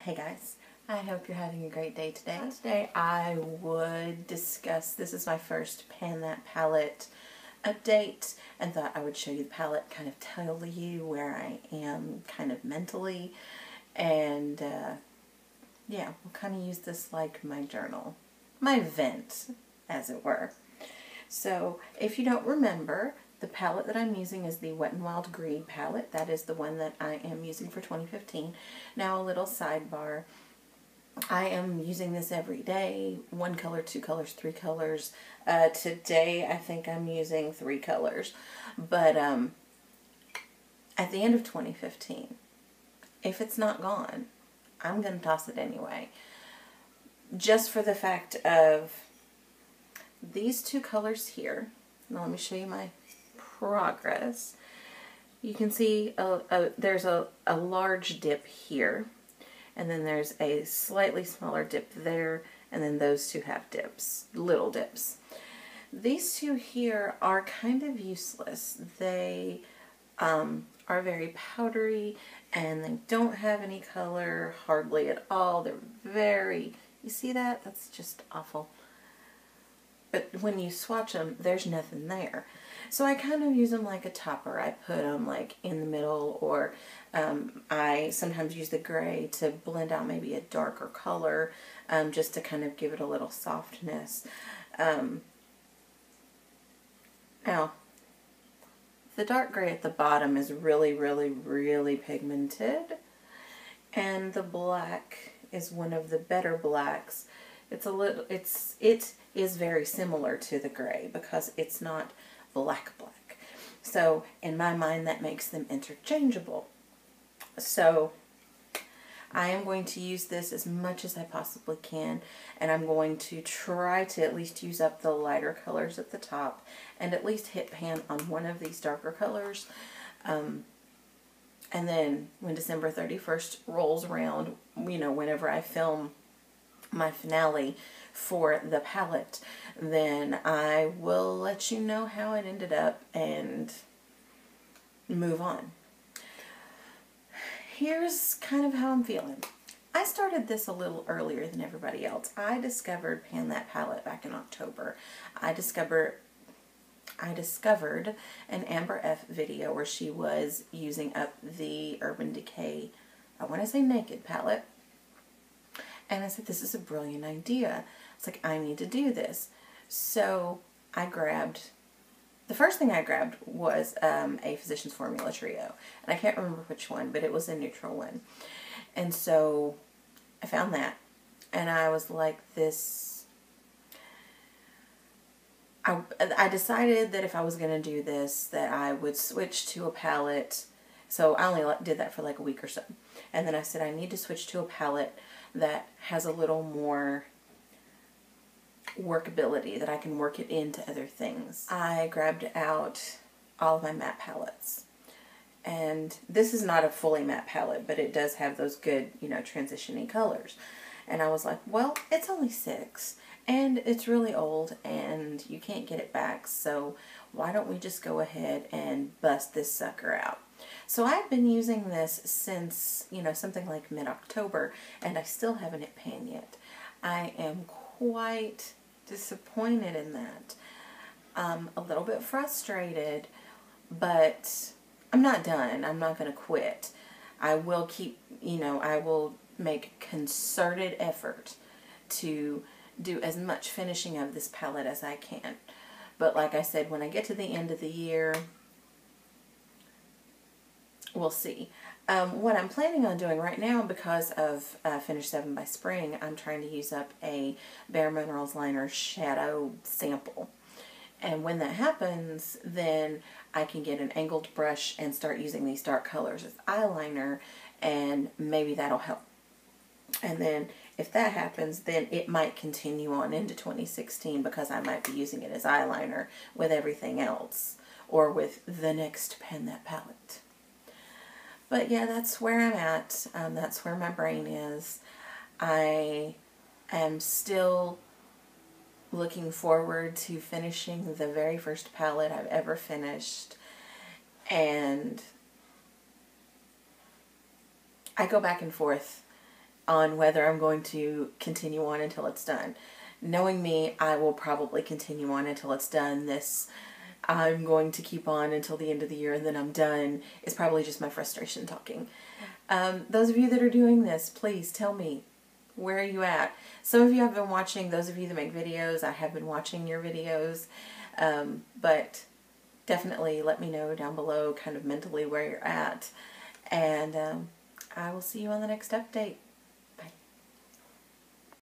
Hey guys, I hope you're having a great day today. Today I would discuss, this is my first Pan That Palette update, and thought I would show you the palette, kind of tell you where I am kind of mentally, and yeah, we'll kind of use this like my journal, my vent, as it were. So if you don't remember, the palette that I'm using is the Wet n Wild Greed palette. That is the one that I am using for 2015. Now a little sidebar. I am using this every day. 1 color, 2 colors, 3 colors. Today I think I'm using 3 colors. But at the end of 2015, if it's not gone, I'm going to toss it anyway. Just for the fact of these 2 colors here. Now let me show you my progress. You can see there's a large dip here, and then there's a slightly smaller dip there, and then those 2 have dips, little dips. These 2 here are kind of useless. They are very powdery, and they don't have any color hardly at all. They're very, you see that? That's just awful. But when you swatch them, there's nothing there. So I kind of use them like a topper. I put them like in the middle, or I sometimes use the gray to blend out maybe a darker color, just to kind of give it a little softness. Now, the dark gray at the bottom is really, really, really pigmented, and the black is one of the better blacks. It is very similar to the gray because it's not black. So in my mind that makes them interchangeable. So I am going to use this as much as I possibly can, and I'm going to try to at least use up the lighter colors at the top and at least hit pan on one of these darker colors. And then when December 31st rolls around, you know, whenever I film my finale for the palette, then I will let you know how it ended up and move on. Here's kind of how I'm feeling. I started this a little earlier than everybody else. I discovered Pan That Palette back in October. I discovered an Amber F video where she was using up the Urban Decay, I want to say Naked palette. And I said, this is a brilliant idea. It's like, I need to do this. So I grabbed, the first thing I grabbed was a Physicians Formula Trio. And I can't remember which one, but it was a neutral one. And so I found that. And I was like, I decided that if I was going to do this, that I would switch to a palette. So I only did that for like a week or so. And then I said, I need to switch to a palette that has a little more workability, that I can work it into other things. I grabbed out all of my matte palettes. And this is not a fully matte palette, but it does have those good, you know, transition-y colors. And I was like, well, it's only 6, and it's really old, and you can't get it back, so why don't we just go ahead and bust this sucker out? So I've been using this since, you know, something like mid-October, and I still haven't hit pan yet. I am quite disappointed in that. A little bit frustrated, but I'm not done. I'm not going to quit. I will keep, you know, I will make concerted effort to do as much finishing of this palette as I can. But like I said, when I get to the end of the year, we'll see. What I'm planning on doing right now, because of Finish 7 by Spring, I'm trying to use up a Bare Minerals Liner Shadow sample. And when that happens, then I can get an angled brush and start using these dark colors as eyeliner, and maybe that'll help. And then if that happens, then it might continue on into 2016, because I might be using it as eyeliner with everything else, or with the next Pan That Palette. But yeah, that's where I'm at. That's where my brain is. I am still looking forward to finishing the very first palette I've ever finished. And I go back and forth on whether I'm going to continue on until it's done. Knowing me, I will probably continue on until it's done. This, I'm going to keep on until the end of the year and then I'm done, is probably just my frustration talking. Those of you that are doing this, please tell me, where are you at? Some of you have been watching, those of you that make videos, I have been watching your videos, but definitely let me know down below kind of mentally where you're at, and I will see you on the next update.